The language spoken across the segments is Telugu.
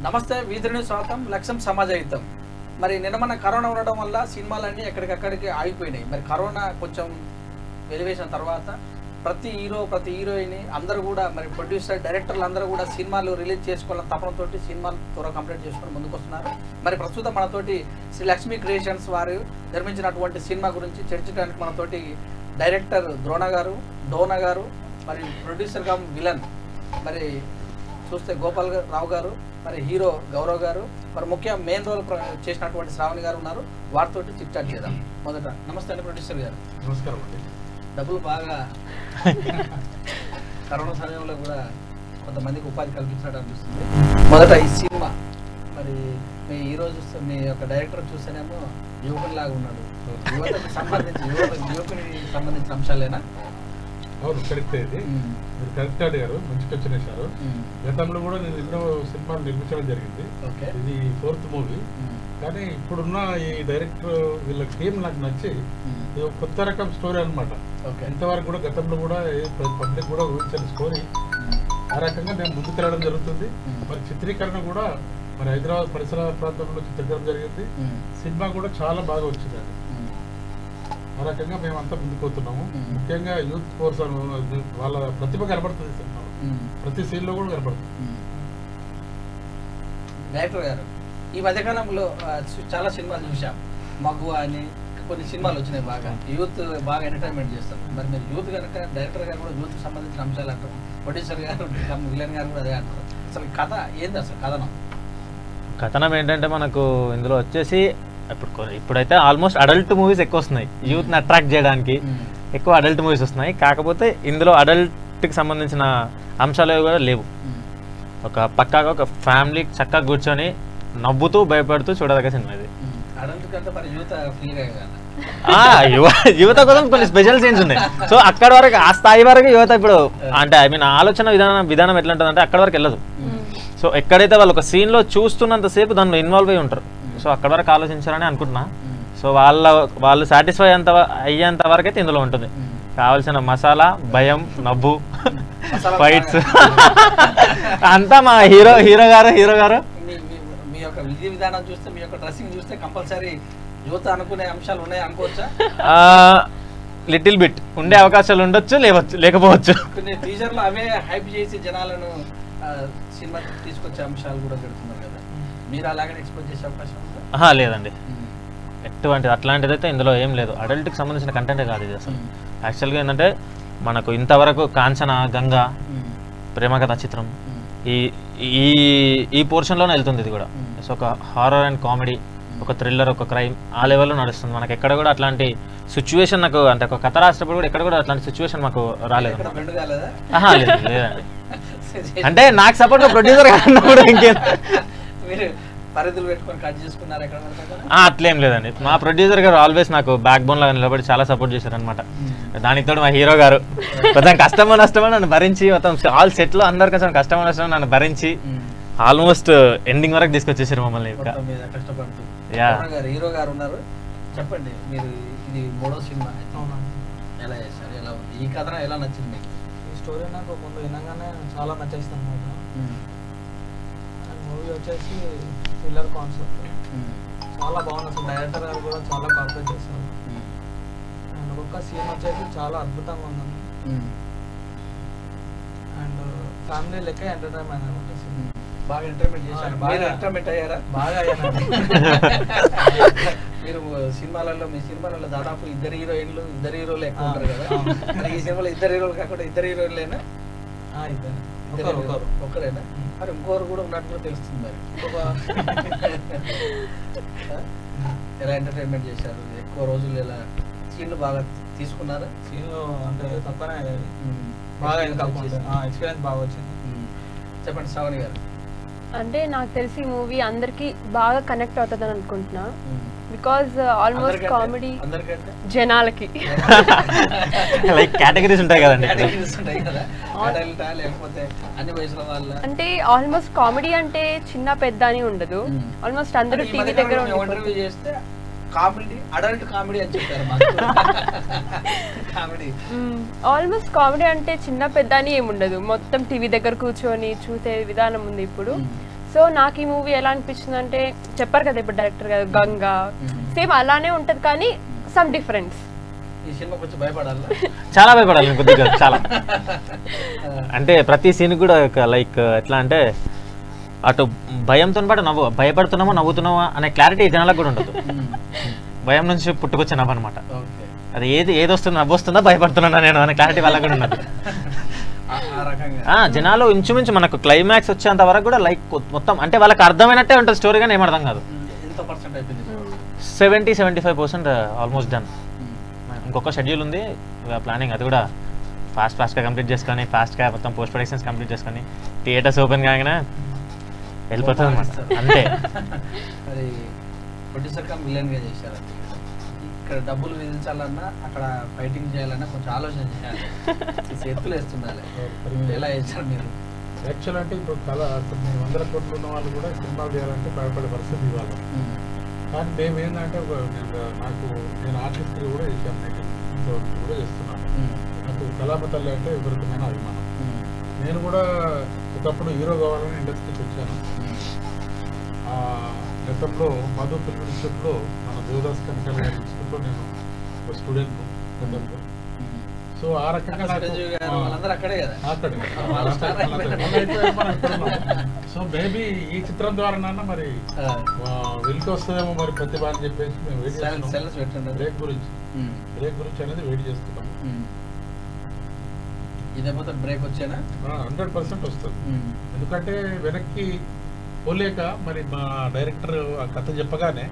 నమస్తే వీధిని స్వాగతం లక్ష్యం సమాజహితం. మరి నిన్న మన కరోనా ఉండడం వల్ల సినిమాలన్నీ ఎక్కడికక్కడికి ఆగిపోయినాయి. మరి కరోనా కొంచెం వెలివేసిన తర్వాత ప్రతి హీరో ప్రతి హీరోయిన్ అందరూ కూడా మరి ప్రొడ్యూసర్ డైరెక్టర్లు అందరూ కూడా సినిమాలు రిలీజ్ చేసుకోవాలని తపనతోటి సినిమాలు త్వరగా కంప్లీట్ చేసుకొని ముందుకు వస్తున్నారు. మరి ప్రస్తుతం మనతోటి శ్రీ లక్ష్మీ క్రియేషన్స్ వారు నిర్మించినటువంటి సినిమా గురించి చర్చించడానికి మనతోటి డైరెక్టర్ ద్రోణ గారు, డోనా గారు, మరి ప్రొడ్యూసర్గా విలన్ మరి చూస్తే గోపాల్ రావు గారు, మరి హీరో గౌరవ్ గారు, మరి ముఖ్య మెయిన్ రోల్ చేసినటువంటి శ్రావణి గారు ఉన్నారు. వారితో చిట్ చాట్ చేద్దాం. మొదట నమస్తే అండి ప్రొడ్యూసర్ గారు. నమస్కారం అండి. డబ్బులు బాగా కరోనా సమయంలో కూడా కొంతమందికి ఉపాధి కల్పించినట్టు అనిపిస్తుంది. మొదట ఈ సినిమా మరి మీ హీరో చూస్తే మీ యొక్క డైరెక్టర్ చూస్తేనేమో యువకునిలాగా ఉన్నాడు. యువతకు సంబంధించి యువకునికి సంబంధించిన అంశాలేనా? అవును, కరెక్టే. ఇది మీరు కరెక్ట్ అడిగారు, మంచి క్వశ్చన్ వేశారు. గతంలో కూడా నేను ఎన్నో సినిమాలు నిర్మించడం జరిగింది. ఇది 4th మూవీ. కానీ ఇప్పుడున్న ఈ డైరెక్టర్ వీళ్ళ టీం నాకు నచ్చి ఇది ఒక కొత్త రకం స్టోరీ అనమాట. ఇంతవరకు కూడా గతంలో కూడా పబ్లిక్ కూడా ఊహించని స్టోరీ. ఆ రకంగా నేను ముందుకెళ్ళడం జరుగుతుంది. మరి చిత్రీకరణ కూడా మరి హైదరాబాద్ పరిసర ప్రాంతంలో చిత్రీకరణ జరిగింది. సినిమా కూడా చాలా బాగా వచ్చింది. ఆ రకంగా మేమంతా ముందుకుపోతున్నాము. ముఖ్యంగా యూత్ ఫోర్స్ వాళ్ళ ప్రతిభ కనబడుతుంది సినిమాలో, ప్రతి సీన్ లో కూడా కనబడుతుంది. డైరెక్టర్ గారు, ఈ మధ్యకాలంలో చాలా సినిమాలు చూసాం. మగ్గు అని కొన్ని సినిమాలు వచ్చినాయి. బాగా యూత్ బాగా ఎంటర్టైన్మెంట్ చేస్తారు. మరి మీరు యూత్ కనుక డైరెక్టర్ గారు కూడా యూత్ సంబంధించిన అంశాలు అంటారు, ప్రొడ్యూసర్ గారు విలన్ గారు కూడా అదే అంటారు. అసలు కథ ఏంది? అసలు కథనం ఏంటంటే మనకు ఇందులో వచ్చేసి ఇప్పుడైతే ఆల్మోస్ట్ అడల్ట్ మూవీస్ ఎక్కువ వస్తున్నాయి. యూత్ని అట్రాక్ట్ చేయడానికి ఎక్కువ అడల్ట్ మూవీస్ వస్తున్నాయి. కాకపోతే ఇందులో అడల్ట్కి సంబంధించిన అంశాలు కూడా లేవు. ఒక పక్కాగా ఒక ఫ్యామిలీ చక్కగా కూర్చొని నవ్వుతూ భయపడుతూ చూడదగ్గ సినిమా ఇది. యువత కోసం కొన్ని స్పెషల్ సీన్స్ ఉన్నాయి. సో అక్కడ వరకు ఆ స్థాయి వరకు యువత ఇప్పుడు అంటే ఐ మీన్ ఆలోచన విధానం ఎట్లా ఉంటుంది అంటే అక్కడ వరకు వెళ్ళదు. సో ఎక్కడైతే వాళ్ళు ఒక సీన్ లో చూస్తున్నంతసేపు దానిలో ఇన్వాల్వ్ అయి ఉంటారు. సో అక్కడ వరకు ఆలోచించారని అనుకుంటున్నా. సో వాళ్ళు సాటిస్ఫై అయ్యేంత వరకు అయితే ఇందులో ఉంటుంది. కావాల్సిన మసాలా, భయం, నవ్వు, ఫైట్స్ అంతా మా హీరో గారు మీ యొక్క విధి విధానం చూస్తే, మీ యొక్క డ్రెస్సింగ్ చూస్తే కంపల్సరీ యువత అనుకునే అంశాలు ఉన్నాయి అనుకోవచ్చా? లిటిల్ బిట్ ఉండే అవకాశాలు ఉండొచ్చు, లేకపోవచ్చు. కొన్ని టీజర్లు అవే హైప్ చేసి జనాలను సినిమా తీసుకొచ్చే అంశాలు కూడా పెడుతున్నారు కదా, మీరు అలాగనే ఎక్స్పోజ్ చేసే అవకాశం ఉందా? లేదండి, అట్లాంటిది అయితే ఇందులో ఏం లేదు. అడల్ట్కి సంబంధించిన కంటెంటే కాదు ఇది. అసలు యాక్చువల్గా ఏంటంటే మనకు ఇంతవరకు కాంచన, గంగా, ప్రేమకథ చిత్రం ఈ పోర్షన్లోనే వెళ్తుంది. ఇది కూడా సో ఒక హారర్ అండ్ కామెడీ, ఒక థ్రిల్లర్, ఒక క్రైమ్ ఆ లెవెల్లో నడుస్తుంది. మనకి ఎక్కడ కూడా అట్లాంటి సిచ్యువేషన్ నాకు అంటే ఒక కథ రాసేటప్పుడు కూడా ఎక్కడ కూడా అట్లాంటి సిచ్యువేషన్ మాకు రాలేదు. లేదండి, అంటే నాకు సపోర్ట్ ప్రొడ్యూసర్ కూడా ఇంకేం అట్లేం లేదండి. మా ప్రొడ్యూసర్ గారు ఆల్వేస్ నాకు బ్యాక్ బోన్ లాగా నిలబడి చాలా సపోర్ట్ చేశారు అనమాట. దానితో మా హీరో గారు కొంచెం కష్టమో నష్టమో నన్ను భరించి, మొత్తం ఆల్ సెట్ లో అందరు కొంచెం కష్టమో నష్టమో నన్ను భరించి ఆల్మోస్ట్ ఎండింగ్ వరకు తీసుకొచ్చేసారు మమ్మల్ని. హీరో గారు ఉన్నారు, చెప్పండి మీరు ఇది 3వ సినిమా ఎలా చేశారు? ఎలా ఉంది ఈ కథ? ఎలా నచ్చింది మీకు? ఈ స్టోరీ నాకు ముందు వినగానే చాలా నచ్చేస్తుంది అనమాట. మూవీ వచ్చేసి థ్రిల్లర్ కాన్సెప్ట్ చాలా బాగుంది. అసలు డైరెక్టర్ గారు కూడా చాలా కాన్సెప్ట్ చేస్తారు. అండ్ ఒక్కొక్క సీన్ వచ్చేసి చాలా అద్భుతంగా ఉందండి. అండ్ ఫ్యామిలీ లెక్క ఎంటర్టైన్మెంట్ అనమాట. బాగా ఎంటర్టైన్మెంట్ చేశారు. బాగా ఎంటర్టైన్మెంట్ అయ్యారా? బాగా అయ్యారు. మీరు మీ సినిమాలలో దాదాపు ఇద్దరు హీరోలు ఎక్కువ ఉంటారు కదా. ఈ సినిమాలో ఇద్దరు హీరోలు కాకుండా ఇద్దరు హీరోయిన్లేనా? ఒకరేనా? మరి ఇంకోరు కూడా ఉన్నట్టు తెలుస్తుంది. మరి ఎలా ఎంటర్టైన్మెంట్ చేశారు? ఎక్కువ రోజులు ఎలా సీన్లు బాగా తీసుకున్నారా? సీన్లు అంటే తక్కువనే, బాగా ఎక్స్పీరియన్స్ బాగా వచ్చింది. చెప్పండి శ్రావణి గారు. అంటే నాకు తెలిసి మూవీ అందరికి బాగా కనెక్ట్ అవుతుందని అనుకుంటున్నా. బికాజ్ ఆల్మోస్ట్ కామెడీ జనాలకి లైక్ కేటగిరీస్ ఉంటాయి కదండి. అంటే ఆల్మోస్ట్ కామెడీ అంటే చిన్న పెద్ద అని ఉండదు. ఆల్మోస్ట్ అందరూ టీవీ దగ్గర చేస్తే కామెడీ, అడల్ట్ కామెడీ అని చెప్పారు. ఆల్మోస్ట్ కామెడీ అంటే చిన్న పెద్ద అని ఏముండదు, మొత్తం టీవీ దగ్గర కూర్చొని చూసే విధానం ఉంది ఇప్పుడు. సో నాకు ఈ మూవీ ఎలా అనిపించింది అంటే చెప్పారు కదా ఇప్పుడు డైరెక్టర్ కదా గంగా, సేమ్ అలానే ఉంటుంది కానీ సమ్ డిఫరెన్స్. ఈ సినిమా కొంచెం భయపడాలా? చాలా భయపడాలి కొద్దిగా, చాలా. అంటే ప్రతి సీన్ కూడా లైక్ ఎట్లా అంటే అటు భయంతో పాటు భయపడుతున్నామో నవ్వుతున్నామా అనే క్లారిటీ జనాలకు కూడా ఉండదు. భయం నుంచి పుట్టుకొచ్చే నవ్వు అనమాట. అది ఏది వస్తుందో నవ్వు వస్తుందా భయపడుతున్నా నేను అనే క్లారిటీ వాళ్ళకి కూడా ఉండదు. జనాలు ఇంచుమించు మనకు క్లైమాక్స్ వచ్చేంత వరకు కూడా లైక్ మొత్తం అంటే వాళ్ళకి అర్థమైనట్టే ఉంటుంది స్టోరీ, కానీ ఏమర్థం కాదు. 70-75% ఆల్మోస్ట్ డన్. ఇంకొక షెడ్యూల్ ఉంది ప్లానింగ్, అది కూడా ఫాస్ట్గా కంప్లీట్ చేసుకొని ఫాస్ట్గా మొత్తం పోస్ట్ ప్రొడక్షన్స్ కంప్లీట్ చేసుకొని థియేటర్స్ ఓపెన్ కాగానే వెళ్ళిపోతుంది అనమాట. అంతే. మరి ప్రొడ్యూసర్ కమ్ విలన్గా చేశారు. ఇక్కడ డబ్బులు విధించాలన్నా అక్కడ ఫైటింగ్ చేయాలన్నా కొంచెం ఆలోచన చేయాలి, ఎత్తులు వేస్తుండాలి. ఎలా చేశారు మీరు? యాక్చువల్ అంటే ఇప్పుడు చాలా కొన్ని వందల కోట్లు ఉన్న వాళ్ళు కూడా సినిమాలు చేయాలంటే భయపడే పరిస్థితి ఇవ్వాలి. కానీ మేము ఏంటంటే నేను ఆర్టిస్ట్ కూడా చేశాను, కూడా చేస్తున్నాను. నాకు కళాపతల్లి అంటే విపరీతమైన అభిమానం. నేను కూడా ఒకప్పుడు హీరో కావాలని ఇండస్ట్రీకి వచ్చాను. గతంలో మధు ఫిల్మ్ ఇన్స్టిట్యూట్లో మన దేవదాస్ కనకాల గారి ఇన్స్టిట్యూట్లో నేను ఒక స్టూడెంట్ గతంలో. సో ఆ రకంగా సో మేబీ ఈ చిత్రం ద్వారా మరి వెలికి వస్తుందేమో మరి ప్రతిభ అని చెప్పేసి మేము వెయిట్ చేస్తున్నాం. బ్రేక్ గురించి అనేది వెయిట్ చేస్తున్నాం. ఇదేపోతే బ్రేక్ వచ్చేనా 100% వస్తుంది. ఎందుకంటే వెనక్కి పోలేక మరి మా డైరెక్టర్ ఆ కథ చెప్పగానే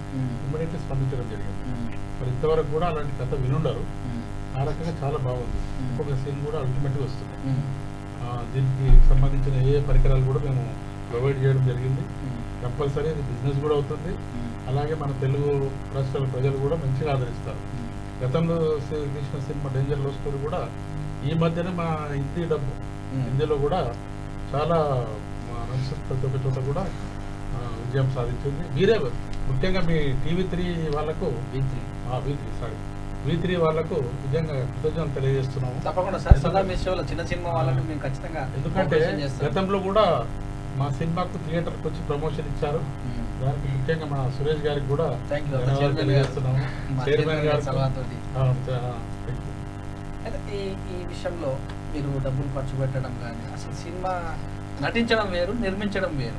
ఇమ్మీడియట్లీ స్పందించడం జరిగింది. మరి ఇంతవరకు కూడా అలాంటి కథ వినుండరు. ఆ రకంగా చాలా బాగుంది. ఇంకొక సీన్ కూడా అల్టిమేట్గా వస్తుంది. దీనికి సంబంధించిన ఏ పరికరాలు కూడా మేము ప్రొవైడ్ చేయడం జరిగింది. కంపల్సరీ ఇది బిజినెస్ కూడా అవుతుంది. అలాగే మన తెలుగు రాష్ట్రాల ప్రజలు కూడా మంచిగా ఆదరిస్తారు. గతంలో తీసిన సినిమా డేంజర్ లవ్ స్టోరీ కూడా ఈ మధ్యనే మా హిందీలో కూడా చాలా ప్రతి ఒక్క చోట కూడా విజయం సాధించింది. మీరే ముఖ్యంగా మీ టీవీ3 వాళ్ళకు V3 వాళ్ళకు నిజంగా కృతజ్ఞతలు తెలియజేస్తున్నాము. తప్పకుండా సార్, సదా మీ షోలో చిన్న సినిమా వాళ్ళని మేము ఖచ్చితంగా, ఎందుకంటే గతంలో కూడా మా సినిమాకు థియేటర్కి వచ్చి ప్రమోషన్ ఇచ్చారు. దానికి ముఖ్యంగా మన సురేష్ గారికి కూడా తెలియజేస్తున్నాము. చైర్మన్ గారు. ఈ విషయంలో మీరు డబ్బులు ఖర్చు పెట్టడం కానీ, అసలు సినిమా నటించడం వేరు, నిర్మించడం వేరు.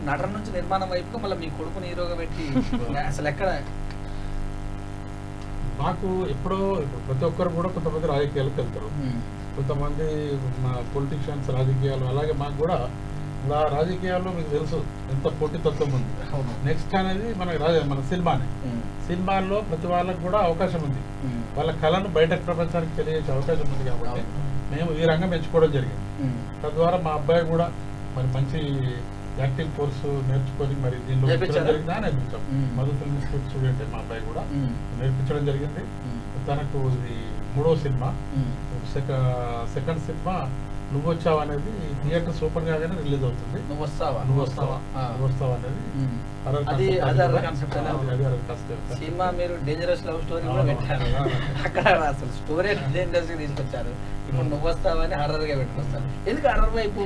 నటన నుంచి నిర్మాణం వైపుగా మళ్ళీ మీ కొడుకుని హీరోగా పెట్టి అసలు ఎక్కడ? మాకు ఎప్పుడో ప్రతి ఒక్కరు కూడా కొంతమంది రాజకీయాలకు వెళ్తారు, కొంతమంది మా పొలిటీషియన్స్ రాజకీయాలు. అలాగే మాకు కూడా రాజకీయాల్లో మీకు తెలుసు ఎంత పోటీతత్వం ఉంది. నెక్స్ట్ అనేది మన సినిమాల్లో ప్రతి వాళ్ళకు కూడా అవకాశం ఉంది. వాళ్ళ కళను బయట ప్రపంచానికి తెలియజేసే అవకాశం ఉంది. కాబట్టి మేము ఈ రంగం ఎంచుకోవడం జరిగింది. తద్వారా మా అబ్బాయి కూడా మరి మంచి యాక్టింగ్ కోర్సు నేర్చుకొని మరి దీనిలో నేర్పించాం. మధు ఫిల్మ్ ఇన్స్టిట్యూట్ స్టూడెంట్ మా అబ్బాయి కూడా నేర్పించడం జరిగింది. తనకు ఇది 3వ సినిమా. సెకండ్ సినిమా నువ్వు వచ్చావా అనేది థియేటర్ సూపర్ గానే రిలీజ్ అవుతుంది. నువ్వు వస్తావా అనేది సినిమా. మీరు డేంజరస్ లవ్ స్టోరీ కూడా పెట్టారు. అక్కడ అసలు స్టోరీ డేంజరస్ గా తీసుకొచ్చారు. ఇప్పుడు నువ్వు వస్తావా అని హర్రర్ గా పెట్టుకొస్తారు. ఎందుకు హర్రర్ వైపు?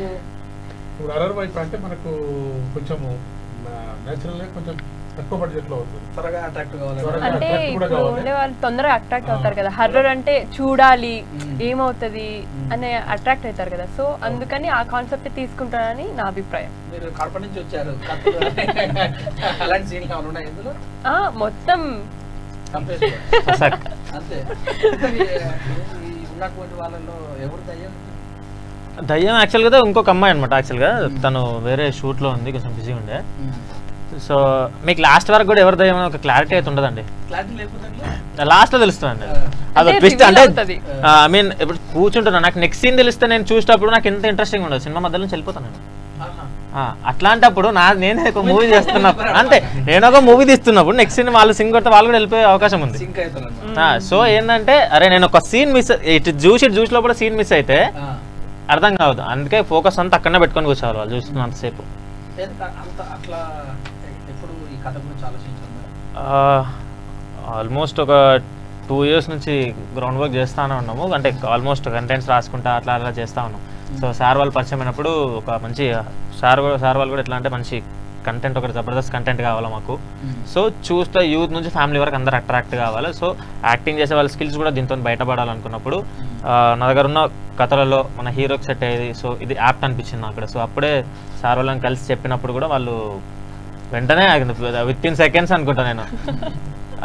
ఇప్పుడు హర్రర్ వైపు అంటే మనకు కొంచెము నేచురల్ గా కొంచెం తక్కువ బడ్జెట్ లో అవుతుంది. త్వరగా అట్రాక్ట్ కావాలి అంటే ఇప్పుడు ఉండే వాళ్ళు తొందరగా అట్రాక్ట్ అవుతారు కదా. హర్రర్ అంటే చూడాలి ఏమవుతుంది అనే అట్రాక్ట్ అవుతారు కదా. సో అందుకని ఆ కాన్సెప్ట్ తీసుకుంటారని నా అభిప్రాయం. మీరు కడప నుంచి వచ్చారు, అలాంటి సీన్లు ఏమైనా ఉన్నాయి ఇందులో? మొత్తం అంతే. ఉన్నటువంటి వాళ్ళలో ఎవరు దయ్యం యాక్చువల్గా ఇంకొక అమ్మాయి అనమాట. యాక్చువల్గా తను వేరే షూట్లో ఉంది, కొంచెం బిజీ ఉండే. సో మీకు లాస్ట్ వరకు కూడా ఎవరి దయ్యం ఒక క్లారిటీ అయితే ఉండదండి. లాస్ట్ లో తెలుస్తుందండి. అది ట్విస్ట్ అంటే ఐ మీన్ ఇప్పుడు కూర్చుంటున్నా, నాకు నెక్స్ట్ సీన్ తెలిస్తే నేను చూసేటప్పుడు నాకు ఎంత ఇంట్రెస్టింగ్ ఉండదు. సినిమా మధ్యలో వెళ్ళిపోతాను. అట్లాంటప్పుడు నేను ఒక మూవీ చేస్తున్నప్పుడు అంటే నేను ఒక మూవీ తీస్తున్నప్పుడు నెక్స్ట్ సీన్ వాళ్ళు సింగ్ కొడితే వాళ్ళు కూడా వెళ్ళిపోయే అవకాశం ఉంది. సో ఏంటంటే అరే నేను ఒక సీన్ మిస్ ఇటు చూసి లోపల సీన్ మిస్ అయితే అర్థం కావద్దు. అందుకే ఫోకస్ అంతా అక్కడనే పెట్టుకొని కూర్చోవాలి వాళ్ళు చూస్తున్నంతసేపు. ఆల్మోస్ట్ ఒక 2 years నుంచి గ్రౌండ్ వర్క్ చేస్తానే ఉన్నాము. అంటే ఆల్మోస్ట్ కంటెంట్స్ రాసుకుంటా అట్లా చేస్తా ఉన్నాం. సో సార్ వాళ్ళు పరిచయం అయినప్పుడు ఒక మంచి సార్ వాళ్ళు కూడా ఎట్లా అంటే మంచి కంటెంట్, ఒకటి జబర్దస్త్ కంటెంట్ కావాలి మాకు. సో చూస్తే యూత్ నుంచి ఫ్యామిలీ వరకు అందరు అట్రాక్ట్ కావాలి. సో యాక్టింగ్ చేసే వాళ్ళ స్కిల్స్ కూడా దీంతో బయటపడాలనుకున్నప్పుడు నా దగ్గర ఉన్న కథలలో మన హీరోకి సెట్ అయ్యేది. సో ఇది యాప్ట్ అనిపించింది అక్కడ. సో అప్పుడే సార్ వాళ్ళని కలిసి చెప్పినప్పుడు కూడా వాళ్ళు వెంటనే విత్ ఇన్ సెకండ్స్ అనుకుంటా నేను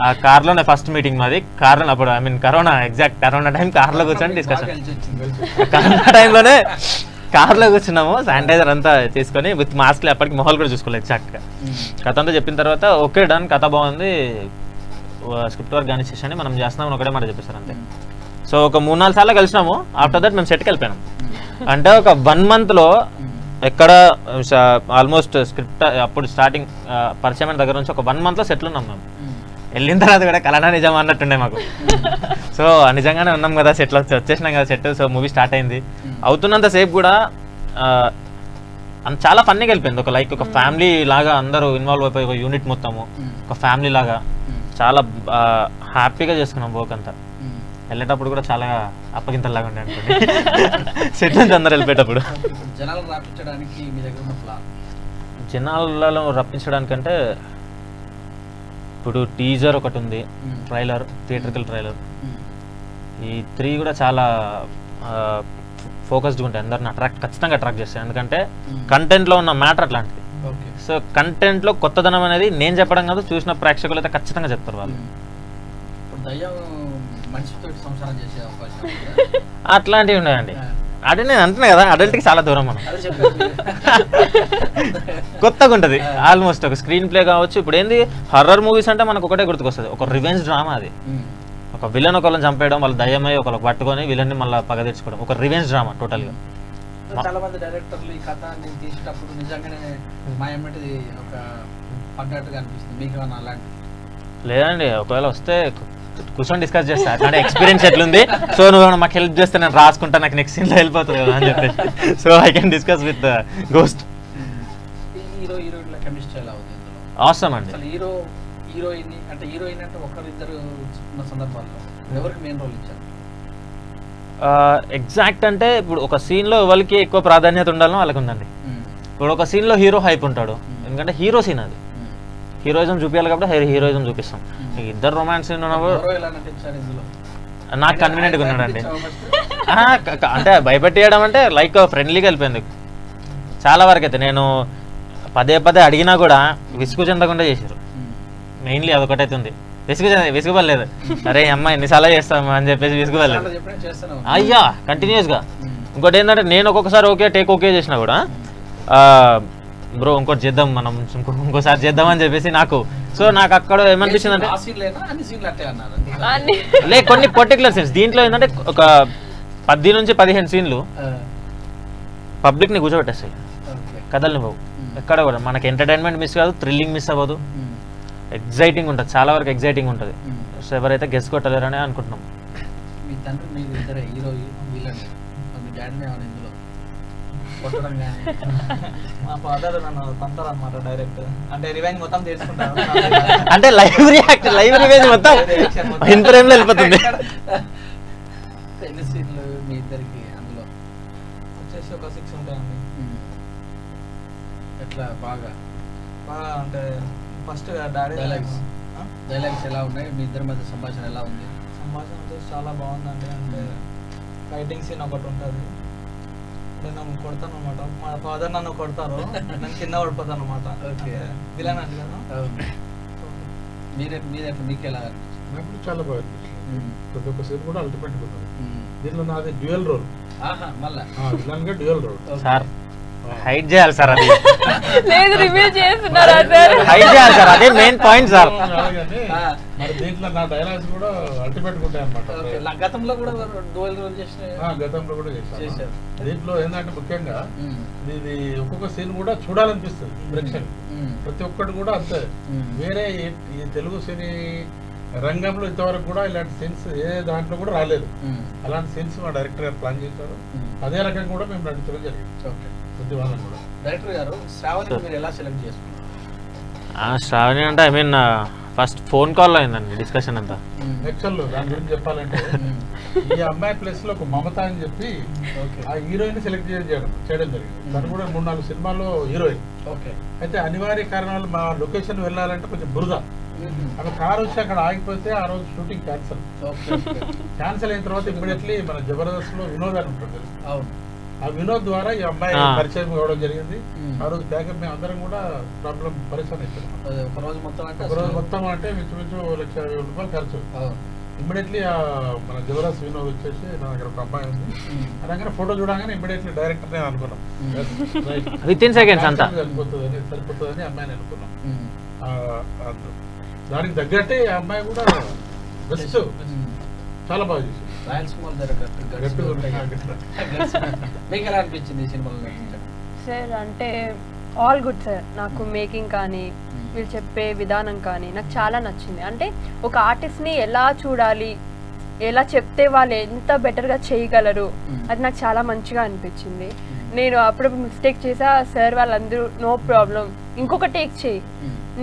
ఆ కార్లోనే ఫస్ట్ మీటింగ్ మాది కార్లో. అప్పుడు I mean corona, exact corona time కార్లో కూర్చొని డిస్కషన్. కరోనా టైంలోనే కార్లో కూర్చున్నాము, శానిటైజర్ అంతా తీసుకొని విత్ మాస్క్లు. అప్పటికి మొహాలు కూడా చూసుకోలేదు ఎగ్జాక్ట్గా. కథ అంతా చెప్పిన తర్వాత ఓకే డన్, కథ బాగుంది, స్క్రిప్ట్ వర్క్ కానీ చేసి మనం చేస్తున్నామని ఒకటే మాట చెప్పేసారు అంతే. సో ఒక 3-4 సార్లు కలిసినాము. ఆఫ్టర్ దట్ మేము సెట్కి వెళ్ళిపోయాం. అంటే ఒక 1 monthలో ఎక్కడ ఆల్మోస్ట్ స్క్రిప్ట్ అప్పుడు స్టార్టింగ్ పరిచయమైన దగ్గర నుంచి ఒక 1 monthలో సెట్లు ఉన్నాం మేము. వెళ్ళిన తర్వాత కూడా కలనా నిజం అన్నట్టుండే మాకు. సో నిజంగానే ఉన్నాం కదా, సెట్లు వచ్చేసినాం కదా సెట్. సో మూవీ స్టార్ట్ అయింది. అవుతున్నంత సేపు కూడా చాలా ఫన్నీగా వెళ్ళిపోయింది. ఒక లైక్ ఒక ఫ్యామిలీ లాగా అందరూ ఇన్వాల్వ్ అయిపోయి ఒక యూనిట్ మొత్తము ఒక ఫ్యామిలీ లాగా చాలా హ్యాపీగా చేసుకున్నాం వర్క్ అంతా. వెళ్ళేటప్పుడు కూడా చాలా అప్పగింతలాగా ఉండే అనుకోండి సెట్ నుంచి అందరు వెళ్ళిపోయేటప్పుడు. జనాలలో రప్పించడానికంటే ఇప్పుడు టీజర్ ఒకటి ఉంది, ట్రైలర్, థియేట్రికల్ ట్రైలర్, ఈ 3 కూడా చాలా ఫోకస్డ్గా ఉంటాయి. అందరిని ఖచ్చితంగా అట్రాక్ట్ చేస్తాయి. ఎందుకంటే కంటెంట్లో ఉన్న మ్యాటర్ అట్లాంటిది. సో కంటెంట్లో కొత్తదనం అనేది నేను చెప్పడం కాదు, చూసిన ప్రేక్షకులు అయితే ఖచ్చితంగా చెప్తారు వాళ్ళు. అట్లాంటివి ఉన్నాయండి. అంటే నేను అంటున్నా కదా, అడల్ట్కి చాలా దూరం మనం. కొత్తగా ఉంటుంది ఆల్మోస్ట్. ఒక స్క్రీన్ ప్లే కావచ్చు. ఇప్పుడు ఏంది హర్రర్ మూవీస్ అంటే మనకు ఒకటే గుర్తుకొస్తుంది, ఒక రివెంజ్ డ్రామా. అది ఒక విలన్ ఒకళ్ళని చంపేయడం, వాళ్ళు దయ్యమై ఒకళ్ళకి పట్టుకొని విలన్ని మళ్ళీ పగ తెచ్చుకోవడం, ఒక రివెంజ్ డ్రామా టోటల్గా. చాలా మంది డైరెక్టర్లు ఈ కథ తీసేటప్పుడు నిజంగానే మా ఏమంటిది ఒక పడ్డట్టుగా అనిపిస్తుంది. మీకు ఏమన్నా అలాంటి? లేదండి, ఒకవేళ వస్తే కూర్చొని డిస్కస్ చేస్తా. అంటే ఎక్స్పీరియన్స్ ఎట్లుంది, సో నువ్వు మాకు హెల్ప్ చేస్తే నేను రాసుకుంటా, నాకు నెక్స్ట్ సీన్లో వెళ్ళిపోతుంది కదా అని చెప్పి. So I can discuss with ghost. Hero హీరోయిన్ల కెమిస్ట్రీ ఎలా ఉంది? అవసరం అండి. హీరో హీరోయిన్ అంటే హీరోయిన్ అంటే ఒకరిద్దరు ఉన్న సందర్భాల్లో ఎవరికి మెయిన్ రోల్ ఇచ్చారు? ఎగ్జాక్ట్ అంటే ఇప్పుడు ఒక సీన్లో ఎవరికి ఎక్కువ ప్రాధాన్యత ఉండాలో వాళ్ళకి ఉందండి. ఇప్పుడు ఒక సీన్లో హీరో హైప్ ఉంటాడు, ఎందుకంటే హీరో సీన్ అది, హీరోయిజం చూపించాలి కాబట్టి హీరోయిజం చూపిస్తాం. ఇద్దరు రొమాన్స్ సీన్ ఉన్నప్పుడు నాకు కన్వీనియంట్గా ఉన్నాడండి. అంటే భయపెట్టేయడం అంటే లైక్ ఫ్రెండ్లీగా వెళ్ళిపోయింది చాలా వరకు. అయితే నేను పదే అడిగినా కూడా విసుగు చెందకుండా చేశారు. మెయిన్లీ అదొకటైతే ఉంది, విసుగుపడలేదు. అరే అమ్మ ఎన్నిసార్లు చేస్తాము అని చెప్పేసి విసుగుపడలేదు. అయ్యా కంటిన్యూస్గా. ఇంకోటి ఏంటంటే నేను ఒక్కొక్కసారి ఓకే చేసినా కూడా బ్రో ఇంకోటి చేద్దాం మనం, ఇంకోసారి చేద్దామని చెప్పేసి నాకు. సో నాకు అక్కడ ఏమనిపించింది అంటే లే కొన్ని పర్టికులర్ సీన్స్ దీంట్లో ఏంటంటే ఒక 10 నుంచి 15 సీన్లు పబ్లిక్ని కూర్చోబెట్టేస్తాయి, కథల్ని బాబు. ఎక్కడ కూడా మనకి ఎంటర్టైన్మెంట్ మిస్ కాదు, థ్రిల్లింగ్ మిస్ అవ్వదు, ఎగ్జైటింగ్ ఉంటుంది, చాలా వరకు ఎగ్జైటింగ్ ఉంటుంది. సో ఎవరైతే గెస్ కొట్టలేరని అనుకుంటున్నాం. మీ తండ్రి మీరు ఇద్దరే హీరో విలన్, మీ డాడీని ఏమైనా ఇందులో కొట్టడం కానీ? మా ఫాదర్ నన్ను పంతారనమాట డైరెక్ట్, అంటే రివెంజ్ మొత్తం చేసుకుంటారు. అంటే లైవ్ రివెంజ్ మొత్తం ఇన్ ఫ్రేమ్లో వెళ్ళిపోతుంది. ఎన్ని సీన్లు మీ ఇద్దరికి అందులో? వచ్చేసి ఒక 6 ఉంటాయండి. ఎట్లా బాగా అంటే ఫస్ట్ డాడీ డైలాగ్స్ ఎలా ఉన్నాయి, మీ ఇద్దరి మధ్య సంభాషణ ఎలా ఉంది? సంభాషణ వచ్చేసి చాలా బాగుందండి. అంటే ఫైటింగ్ సీన్ ఒకటి ఉంటుంది, నేను కొడతాను అనమాట. మా ఫాదర్ నన్ను కొడతారు, నేను కింద పడిపోతాను అనమాట. విలన్ అండి కదా. మీకు ఎలా నాకు చాలా బాగా అనిపించింది. ప్రతి ఒక్క సీన్ కూడా అల్టిమేట్ ఉంటుంది. దీంట్లో నాది డ్యూయల్ రోల్, మళ్ళీ విలన్ గా డ్యూయల్ రోల్. సార్ హైడ్ చేయాలి సార్, అది లేదు రివీల్ చేస్తున్నారా సార్? హైడ్ చేయాలి సార్, అదే మెయిన్ పాయింట్ సార్. మరి దీంట్లో నా డైలాగ్స్ కూడా అల్టిమేట్ ఉంటాయి అన్నమాట. గతంలో కూడా డ్యూయల్ రోల్ గతంలో కూడా చేశారు. దీంట్లో ఏంటంటే ముఖ్యంగా ఇది ఒక్కొక్క సీన్ కూడా చూడాలనిపిస్తుంది ప్రేక్షకులు. ప్రతి ఒక్కటి కూడా అంతే. వేరే ఈ తెలుగు సినీ రంగంలో ఇంతవరకు కూడా ఇలాంటి సీన్స్ ఏ దాంట్లో కూడా రాలేదు. అలాంటి సీన్స్ మా డైరెక్టర్ గారు ప్లాన్ చేశారు. అదే రకంగా కూడా మేము నటించడం జరిగింది. డైరెక్టర్ గారు శ్రావణి మీరు ఎలా సెలెక్ట్ చేసుకున్నారు? శ్రావణి అంటే ఐ మీన్ ఫస్ట్ ఫోన్ కాల్లో అయిందండి డిస్కషన్ అంతా. యాక్చువల్ దాని గురించి చెప్పాలంటే ఈ అమ్మాయి ప్లేస్ లో ఒక మమత అని చెప్పి ఆ హీరోయిన్ సెలెక్ట్ చేయడం జరిగింది. తను కూడా 3-4 సినిమాల్లో హీరోయిన్. అయితే అనివార్య కారణాలు మా లొకేషన్ వెళ్ళాలంటే కొంచెం బురద, అక్కడ కారు వచ్చి అక్కడ ఆగిపోతే ఆ రోజు షూటింగ్ క్యాన్సల్ అయిన తర్వాత ఇమ్మీడియట్లీ మన జబర్దస్త్ లో వినోద్ అని ఉంటుంది. ఆ వినోద్ ద్వారా ఈ అమ్మాయి పరిచయం కావడం జరిగింది. ఆ రోజు బ్యాకప్ మేము అందరం కూడా ప్రాబ్లం పరిచయం అయిపోయాం. ఒక రోజు మొత్తం అంటే మించుమించు 1,50,000 రూపాయలు ఖర్చు. ఇమ్మీడియట్లీ మన జబర్దస్త్ వినోద్ వచ్చేసి నా దగ్గర ఒక అమ్మాయి ఉంది అని దగ్గర ఫోటో చూడగానే ఇమ్మీడియట్లీ డైరెక్టర్ నేను అనుకున్నాం వితిన్ సెకండ్స్ అంతా సరిపోతుందని అమ్మాయిని అనుకున్నాం. దానికి తగ్గట్టే ఆ అమ్మాయి కూడా బెస్ట్, చాలా బాగా చేసింది. సార్ అంటే ఆల్ గుడ్ సార్. నాకు మేకింగ్ కానీ వీళ్ళు చెప్పే విధానం కానీ నాకు చాలా నచ్చింది. అంటే ఒక ఆర్టిస్ట్ని ఎలా చూడాలి, ఎలా చెప్తే వాళ్ళు ఎంత బెటర్గా చేయగలరు, అది నాకు చాలా మంచిగా అనిపించింది. నేను అప్పుడప్పుడు మిస్టేక్ చేసా, సార్ వాళ్ళందరూ నో ప్రాబ్లం, ఇంకొక టేక్ చేయి,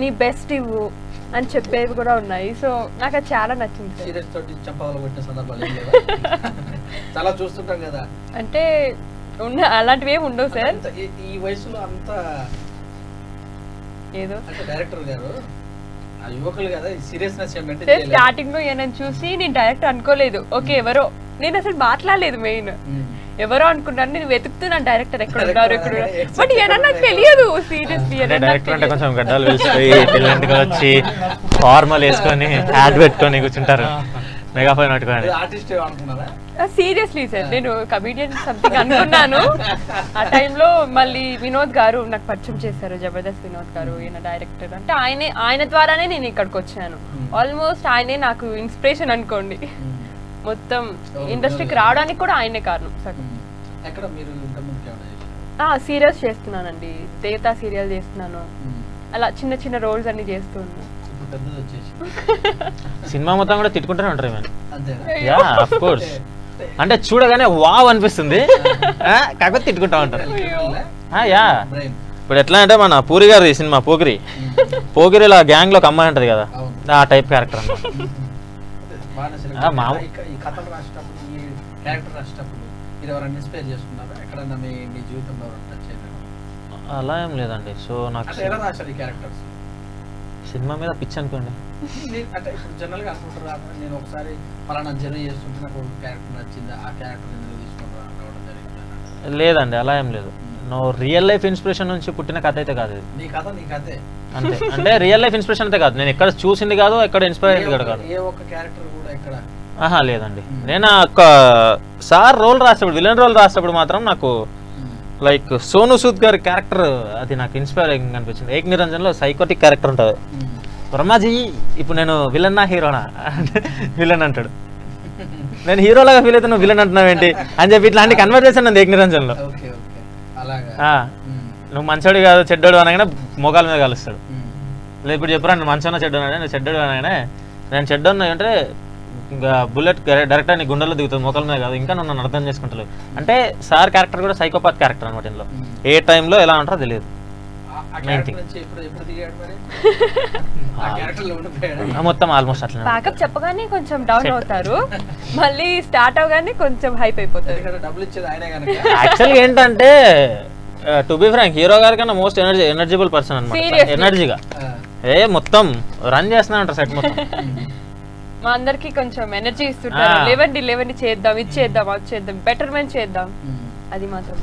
నీ బెస్ట్ ఇవ్వు అని చెప్పేవి కూడా ఉన్నాయి. సో నాకు అది చాలా నచ్చింది. చాలా చూస్తుంటాం కదా, అంటే అలాంటివి ఏమి ఉండవు సార్. ఈ వయసులో అంత ఏదో డైరెక్టర్ గారు యువకులు కదా సీరియస్నెస్ స్టార్టింగ్ లో నేను చూసి నేను డైరెక్టర్ అనుకోలేదు. ఓకే ఎవరో, నేను అసలు మాట్లాడలేదు. మెయిన్ ఎవరో అనుకున్నాను, నేను వెతుకుతున్నాను డైరెక్టర్ ఎక్కడ ఉన్నారు ఎక్కడ, బట్ ఏమన్నా నాకు తెలియదు. సీరియస్లీ డైరెక్టర్ అంటే కొంచెం గడ్డలు వేసిపోయి పిల్లలకి వచ్చి ఫార్మల్ వేసుకొని హ్యాట్ పెట్టుకొని కూర్చుంటారు, మెగాఫోన్ పట్టుకొని. సీరియస్లీ సార్ నేను కమీడియన్ సంథింగ్ అనుకున్నాను. ఆ టైంలో మళ్ళీ వినోద్ గారు నాకు పరిచయం చేశారు, జబర్దస్త్ వినోద్ గారు, ఈయన డైరెక్టర్. అంటే ఆయన ద్వారానే నేను ఇక్కడికి వచ్చాను. ఆల్మోస్ట్ ఆయనే నాకు ఇన్స్పిరేషన్ అనుకోండి. మొత్తం ఇండస్ట్రీకి రావడానికి కూడా ఆయనే కారణం సార్. సీరియల్స్ చేస్తున్నానండి, దేవతా సీరియల్ చేస్తున్నాను, అలా చిన్న చిన్న రోల్స్ అన్ని చేస్తున్నాను. సినిమా మొత్తం కూడా తిట్టుకుంటూనే ఉంటారు మేము. యా ఆఫ్ కోర్స్, అంటే చూడగానే వావ్ అనిపిస్తుంది, కాకపోతే తిట్టుకుంటా ఉంటారు. యా ఇప్పుడు ఎట్లా అంటే మన పూరి గారి సినిమా పోకిరిలో గ్యాంగ్ లో ఒక అమ్మాయి ఉంటది కదా, ఆ టైప్ క్యారెక్టర్ అన్నమాట. అలా ఏం లేదండి. సో నాకు సినిమా మీద పిచ్చి అనుకోండి. అంటే ఇప్పుడు జనరల్ గా అనుకుంటారా, నేను ఒకసారి పలానా జర్నీ చేస్తుంటే నాకు క్యారెక్టర్ నచ్చింది, ఆ క్యారెక్టర్ రావడం జరిగింది? లేదండి, అలా ఏం లేదు. నువ్వు రియల్ లైఫ్ ఇన్స్పిరేషన్ నుంచి పుట్టిన కథ అయితే కాదు. నీ కథ నీ కథే అంతే. అంటే రియల్ లైఫ్ ఇన్స్పిరేషన్ అయితే కాదు, నేను ఎక్కడ చూసింది కాదు, ఎక్కడ ఇన్స్పైర్ అయింది కూడా కాదు. ఏ ఒక్క క్యారెక్టర్ కూడా ఎక్కడ లేదండి. నేను ఒక సార్ రోల్ రాసేటప్పుడు, విలన్ రోల్ రాసేటప్పుడు మాత్రం నాకు లైక్ సోను సూద్ గారి క్యారెక్టర్ అది నాకు ఇన్స్పైరింగ్ అనిపించింది. ఏక్ నిరంజన్లో సైకోటిక్ క్యారెక్టర్ ఉంటుంది. బ్రహ్మాజీ ఇప్పుడు నేను విలన్నా హీరోనా విలన్ అంటాడు, నేను హీరోలాగా ఫీల్ అయితే నువ్వు విలన్ అంటున్నావు ఏంటి అని చెప్పి ఇట్లాంటి కన్వర్జేషన్ ఉంది ఏక్ నిరంజన్లో. నువ్వు మంచోడు కాదు చెడ్డోడు అనగానే మొగాల మీద కలుస్తాడు. లేదు ఇప్పుడు చెప్పరా నువ్వు మంచోన్నా చెడ్డోడు అంటే, నువ్వు చెడ్డోడు అనగానే నేను చెడ్డోన్నా అంటే ఇంకా బుల్లెట్ డైరెక్ట్ నీ గుండెల్లో దిగుతుంది, మొక్కల మీద కాదు. ఇంకా నన్ను అర్థం చేసుకుంటలేదు. అంటే సార్ క్యారెక్టర్ కూడా సైకోపాత్ క్యారెక్టర్ అనమాట. ఇందులో ఏ టైంలో ఎలా ఉంటారో తెలియదు. మొత్తం ఆల్మోస్ట్ అట్లా ప్యాకప్ చెప్పగానే కొంచెం డౌన్ అవుతారు, మళ్ళీ స్టార్ట్ అవగానే కొంచెం హైప్ అయిపోతారు. యాక్చువల్గా ఏంటంటే టు బి ఫ్రాంక్ హీరో గారి కన్నా మోస్ట్ ఎనర్జిబుల్ పర్సన్ అనమాట. ఎనర్జీగా మొత్తం రన్ చేస్తున్నా ఉంటారు సెట్ మొత్తం. మా అందరికి కొంచెం ఎనర్జీ ఇస్తుంటారు, లేవండి చేద్దాం, ఇది చేద్దాం, అది చేద్దాం, బెటర్మెంట్ చేద్దాం. అది మాత్రం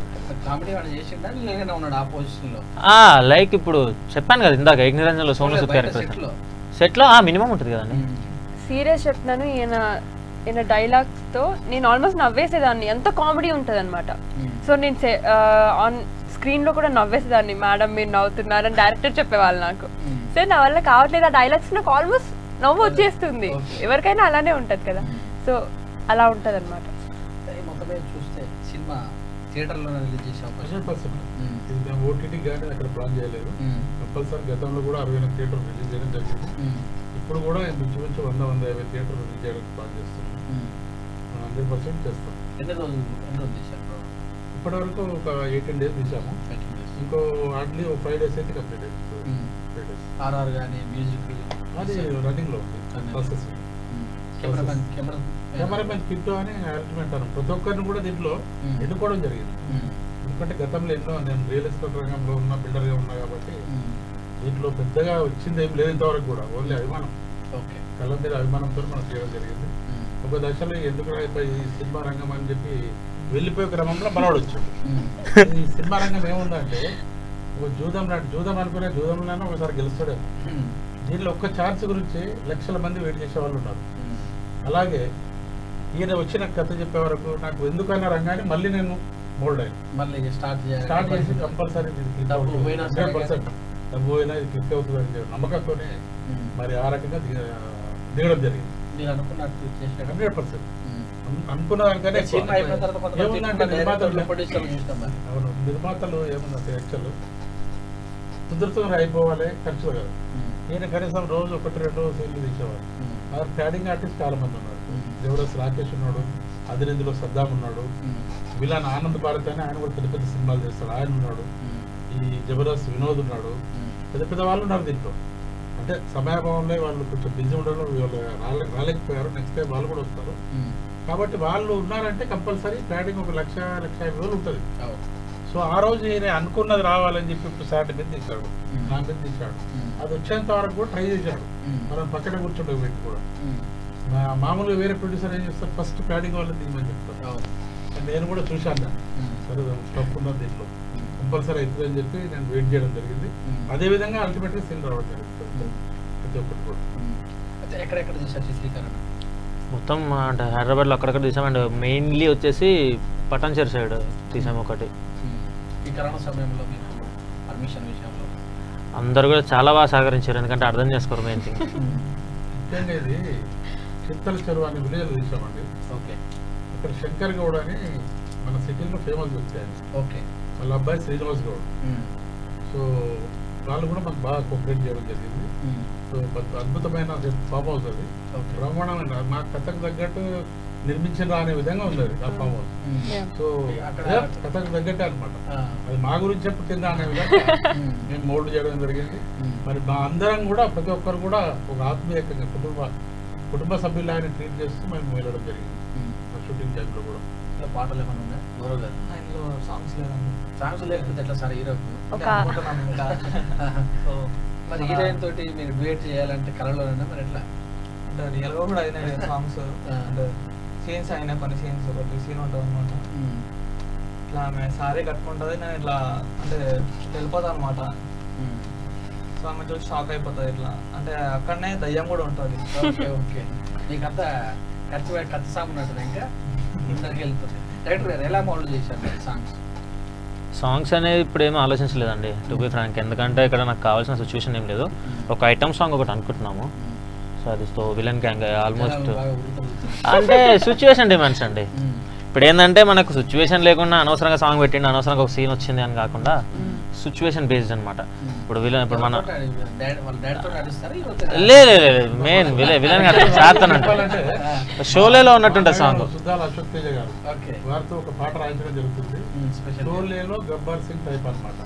లైక్ ఇప్పుడు చెప్పాను కదా ఇందాక ఏక్ నిరంజన్లో సోను సూద్ క్యారెక్టర్ సెట్ లో మినిమం ఉంటుంది కదండి. సీరియస్ చెప్తున్నాను, ఈయన డైలాగ్స్ తో నేను ఆల్మోస్ట్ నవ్వేసేదాన్ని, ఎంత కామెడీ ఉంటుంది అనమాట. సో నేను ఆన్ స్క్రీన్ లో కూడా నవ్వేసేదాన్ని, మేడం మీరు నవ్వుతున్నారని డైరెక్టర్ చెప్పేవాళ్ళు నాకు. సో నా వల్ల కావట్లేదు, ఆ డైలాగ్స్ నాకు ఆల్మోస్ట్ నవ్వు వచ్చేస్తుంది. ఎవరికైనా అలానే ఉంటది కదా, సో అలా ఉంటది అనమాట. ఓటీటీ కానీ అక్కడ ప్లాన్ చేయలేదు. కంపల్సరీ గతంలో కూడా 60 థియేటర్ రిలీజ్ చేయడం జరిగింది. ఇప్పుడు కూడా మించుమించు 100-150 థియేటర్ రిలీజ్ చేయడానికి ప్లాన్ చేస్తున్నాం. 100% చేస్తాం. ఇప్పటి వరకు ఒక 18 days తీసాము. ఇంకో హార్డ్లీ 5 days అయితే కంప్లీట్ అవుతుంది. ఆర్ఆర్ కానీ మ్యూజిక్ అది రన్నింగ్ లో ఉంది ప్రాసెస్. కెమెరామెన్ కిట్టు అని అల్టిమేట్ అన్నాం. ప్రతి ఒక్కరిని కూడా దీంట్లో ఎన్నుకోవడం జరిగింది. ఎందుకంటే గతంలో ఎన్నో నేను రియల్ ఎస్టేట్ రంగంలో ఉన్న బిల్డర్గా ఉన్నా కాబట్టి దీంట్లో పెద్దగా వచ్చింది ఏం లేదు ఇంతవరకు కూడా. ఓన్లీ అభిమానం, కళ్ళ మీద అభిమానంతో మనం చేయడం జరిగింది. ఒక దశలో ఎందుకు ఈ సినిమా రంగం అని చెప్పి వెళ్ళిపోయే క్రమంలో మనవాడు వచ్చాడు. ఈ సినిమా రంగం ఏముందంటే ఒక జూదం లాంటి, జూదం అనుకునే జూదంలోనే ఒకసారి గెలుస్తాడేమో. దీనిలో ఒక్క ఛాన్స్ గురించి లక్షల మంది వెయిట్ చేసే వాళ్ళు ఉన్నారు. అలాగే ఈయన వచ్చిన కథ చెప్పే వరకు నాకు ఎందుకన్నా రంగాన్ని మళ్ళీ నేను మోల్డ్ అయ్యాను. మళ్ళీ స్టార్ట్ చేసి కంపల్సరీ డబ్బు పోయినా ఇది క్లిక్ అవుతుంది అని చెప్పి నమ్మకంతోనే మరి ఆ రకంగా దిగడం జరిగింది. 100% అనుకున్న దానికనే. ఏముందంటే నిర్మాతలు ఏముందంటే యాక్చువల్ కుదురుతున్నారు, అయిపోవాలి, ఖర్చులు కాదు. ఈయన కనీసం రోజు 1-2 సీన్లు తీసేవారు. ప్యాడింగ్ ఆర్టిస్ట్ చాలా మంది ఉన్నారు. జబర్దస్త్ రాకేష్ ఉన్నాడు, అదిరిందులో సద్దాం ఉన్నాడు, విలాన్ ఆనంద్ భారత్ అని ఆయన కూడా పెద్ద పెద్ద సినిమాలు చేస్తాడు, ఆయన ఉన్నాడు. ఈ జబర్దస్త్ వినోద్ ఉన్నాడు, పెద్ద పెద్ద వాళ్ళు ఉన్నారు దీంట్లో. అంటే సమయాభావంలో వాళ్ళు కొంచెం బిజీ ఉండడం, వాళ్ళు రాలేకపోయారు. నెక్స్ట్ టైం వాళ్ళు కూడా వస్తారు. కాబట్టి వాళ్ళు ఉన్నారంటే కంపల్సరీ ప్యాడింగ్ 1,00,000-1,50,000 ఉంటుంది. సో ఆ రోజు ఈయన అనుకున్నది రావాలని చెప్పి ఇప్పుడు సాటి మీద తీశాడు, నా మీద తీశాడు. అది వచ్చేంత వరకు కూడా ట్రై చేశాడు. మనం పక్కన కూర్చోండి పెట్టి కూడా. మామూలుగా వేరే ప్రొడ్యూసర్ ఏం చేస్తారు, ఫస్ట్ ప్యాడింగ్ వాళ్ళని తీయమని చెప్తారు. నేను కూడా చూశాను, సరే తప్పుకున్నది దీంట్లో కంపల్సరీ అవుతుందని చెప్పి నేను వెయిట్ చేయడం జరిగింది. అదేవిధంగా అల్టిమేట్గా సీన్ రావడం జరిగింది ప్రతి ఒక్కటి కూడా. ఎక్కడెక్కడ చూసారు చిత్రీకరణ? మొత్తం అంటే హైదరాబాద్లో అక్కడక్కడ తీసాం. అండ్ మెయిన్లీ వచ్చేసి పటాన్చేరు సైడ్ తీసాము ఒకటి. ఈ కరోనా సమయంలో మీకు పర్మిషన్ విషయంలో అందరు కూడా చాలా బాగా సహకరించారు, ఎందుకంటే అర్థం చేసుకోరు మెయిన్ థింగ్. ముఖ్యంగా ఇది చిత్తల చెరువు అనే విలేజ్ తీసామండి. ఓకే. ఇక్కడ శంకర్ గౌడ్ అని మన సిటీలో ఫేమస్ వచ్చాయి. ఓకే. వాళ్ళ అబ్బాయి శ్రీనివాస్ గౌడ్. సో వాళ్ళు కూడా మనకు బాగా కోఆపరేట్ చేయడం జరిగింది. సో అద్భుతమైన ఫామ్ హౌస్ అది, బ్రహ్మాండమైన మా కథకు తగ్గట్టు నిర్మించిన అనే విధంగా ఉంది అది ఆ ఫామ్ హౌస్. సో కథకు తగ్గట్టే అనమాట. అది మా గురించి పుట్టిందా అనే విధంగా మేము మోల్డ్ చేయడం జరిగింది. మరి మా అందరం కూడా ప్రతి ఒక్కరు కూడా ఒక ఆత్మీయంగా కుటుంబ సభ్యులాగా ట్రీట్ చేస్తూ మేము వెళ్ళడం జరిగింది షూటింగ్ టైంలో కూడా. పాటలు ఏమైనా ఉన్నాయి? గౌరవ్ గారు సాంగ్స్ లేదండి. సాంగ్స్ లేకపోతే ఎట్లా సార్ హీరో? మరి హీరోయిన్ తోటి మీరు డ్యూయట్ చేయాలంటే కళలోనైనా మరి ఎట్లా? అంటే రియల్గా కూడా అయినాయి సాంగ్స్. అంటే సీన్స్ అయినాయి, కొన్ని సీన్స్. ఒకటి సీన్ ఉంటుంది అనమాట, ఇట్లా ఆమె సారీ కట్టుకుంటుంది, నేను ఇట్లా అంటే వెళ్ళిపోతాను అనమాట. సో ఆమె చూసి షాక్ అయిపోతుంది ఇట్లా. అంటే అక్కడనే దయ్యం కూడా ఉంటుంది. Okay okay. మీకంతా కత్తి సాంగ్ ఉంటుంది, ఇంకా ఇందరికి వెళ్తుంది. డైరెక్టర్ గారు ఎలా మోల్డ్ చేశారు సాంగ్స్ అనేది ఇప్పుడు ఏమీ ఆలోచించలేదండి, టు బి ఫ్రాంక్. ఎందుకంటే ఇక్కడ నాకు కావాల్సిన సిచ్యువేషన్ ఏం లేదు. ఒక ఐటమ్ సాంగ్ ఒకటి అనుకుంటున్నాము. సో అది విలన్ గ్యాంగ్ ఆల్మోస్ట్ అంటే సిచ్యువేషన్ డిమాండ్స్ అండి. ఇప్పుడు ఏంటంటే మనకు సిచ్యువేషన్ లేకుండా అనవసరంగా సాంగ్ పెట్టిండి, అనవసరంగా ఒక సీన్ వచ్చింది అని కాకుండా సిచ్యువేషన్ బేస్డ్ అనమాట. ఇప్పుడు విలన్ ఇప్పుడు మన లేదు మెయిన్ విలన్ చేస్తానంటే షోలేలో ఉన్నట్టుంటుంది సాంగ్. సుద్దాల అశోక్ తేజ గారు వారితో ఒక పాట రాయించడం జరుగుతుంది. షోలేలో గబ్బర్ సింగ్ టైప్ అనమాట.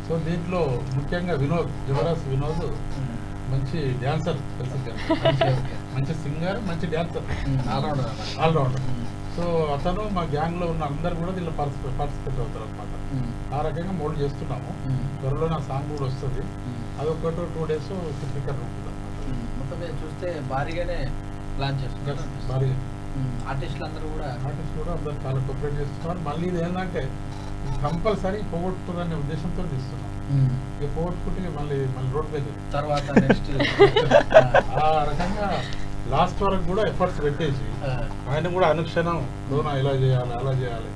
సో దీంట్లో ముఖ్యంగా వినోద్, జబర్దస్త్ వినోద్ మంచి డ్యాన్సర్, మంచి సింగర్, మంచి డ్యాన్సర్, ఆల్రౌండర్. సో అతను మా గ్యాంగ్ లో ఉన్న అందరు కూడా దీనిలో పార్టిసిపేట్ అవుతారు అనమాట. ఆ రకంగా మోల్డ్ చేస్తున్నాము. త్వరలో నా సాంగ్ కూడా వస్తుంది. అదొకటి 2 days చిత్రీకరణ ఉంటుంది అనమాట. మొత్తం మీద చూస్తే భారీగానే ప్లాన్ చేస్తున్నారు. భారీగా ఆర్టిస్టులు అందరూ కూడా అందరూ చాలా కోఆపరేట్ చేస్తున్నారు. మళ్ళీ ఇది ఏంటంటే కంపల్సరీ పోగొట్టుకునే ఉద్దేశంతో తీస్తున్నాం. ఇక పోగొట్టుకుంటే మళ్ళీ రోడ్ మీద తర్వాత నెక్స్ట్ ఆ రకంగా లాస్ట్ వరకు కూడా ఎఫర్ట్స్ పెట్టేసి ఆయన కూడా అనుక్షణం డోనా ఇలా చేయాలి, అలా చేయాలి.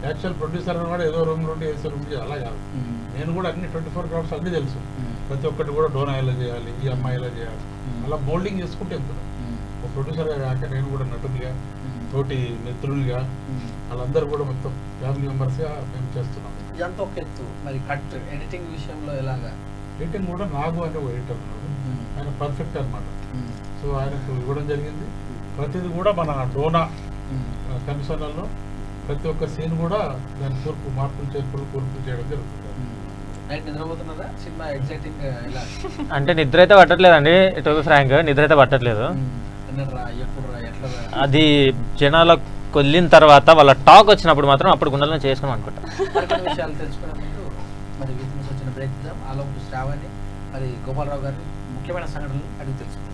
యాక్చువల్ ప్రొడ్యూసర్ కూడా ఏదో రూమ్ నుండి ఏసీ రూమ్ చేయాలి, అలా కాదు. నేను కూడా అన్ని 24 hours అన్నీ తెలుసు. ప్రతి ఒక్కటి కూడా డోనా ఎలా చేయాలి, ఈ అమ్మాయి ఎలా చేయాలి, అలా మోల్డింగ్ చేసుకుంటే వెళ్తున్నాను. ఒక ప్రొడ్యూసర్గా కాక నేను కూడా నటునిగా, తోటి మిత్రులుగా, వాళ్ళందరూ కూడా మొత్తం ఫ్యామిలీ మెంబర్స్గా మేము చేస్తున్నాం. ఎంత ఒక ఎత్తు మరి కట్ ఎడిటింగ్ విషయంలో ఎలాగా? ఎడిటింగ్ కూడా నాగు అంటే ఒక ఎడిటర్ ఉన్నాడు, ఆయన పర్ఫెక్ట్ అనమాట. సో ఆయనకు ఇవ్వడం జరిగింది. ప్రతిది కూడా మన డోనా కమిషనర్లో ప్రతి ఒక్క సీన్ కూడా దాని మార్పులు చేర్పులు కూర్పులు చేయడం జరుగుతుంది. నైట్ నిద్రపోతున్నారా? సినిమా ఎగ్జైటింగ్ ఎలా? అంటే నిద్ర అయితే పట్టట్లేదండి, టు బి ఫ్రాంక్ నిద్ర అయితే పట్టట్లేదు. ఎన్నడరా ఎప్పుడురా ఎట్లరా అది జనాలకు వెళ్ళిన తర్వాత వాళ్ళ టాక్ వచ్చినప్పుడు మాత్రం అప్పుడు గుండెలను చేసుకుని అనుకుంటా. మరికొన్ని విషయాలు తెలుసుకునే ముందు మరి వీటి వచ్చిన బ్రేక్ ఇద్దాం. ఆలోపు శ్రావణి మరి గోపాలరావు గారిని ముఖ్యమైన సంఘటనలు అడిగి తెలుసుకుందాం.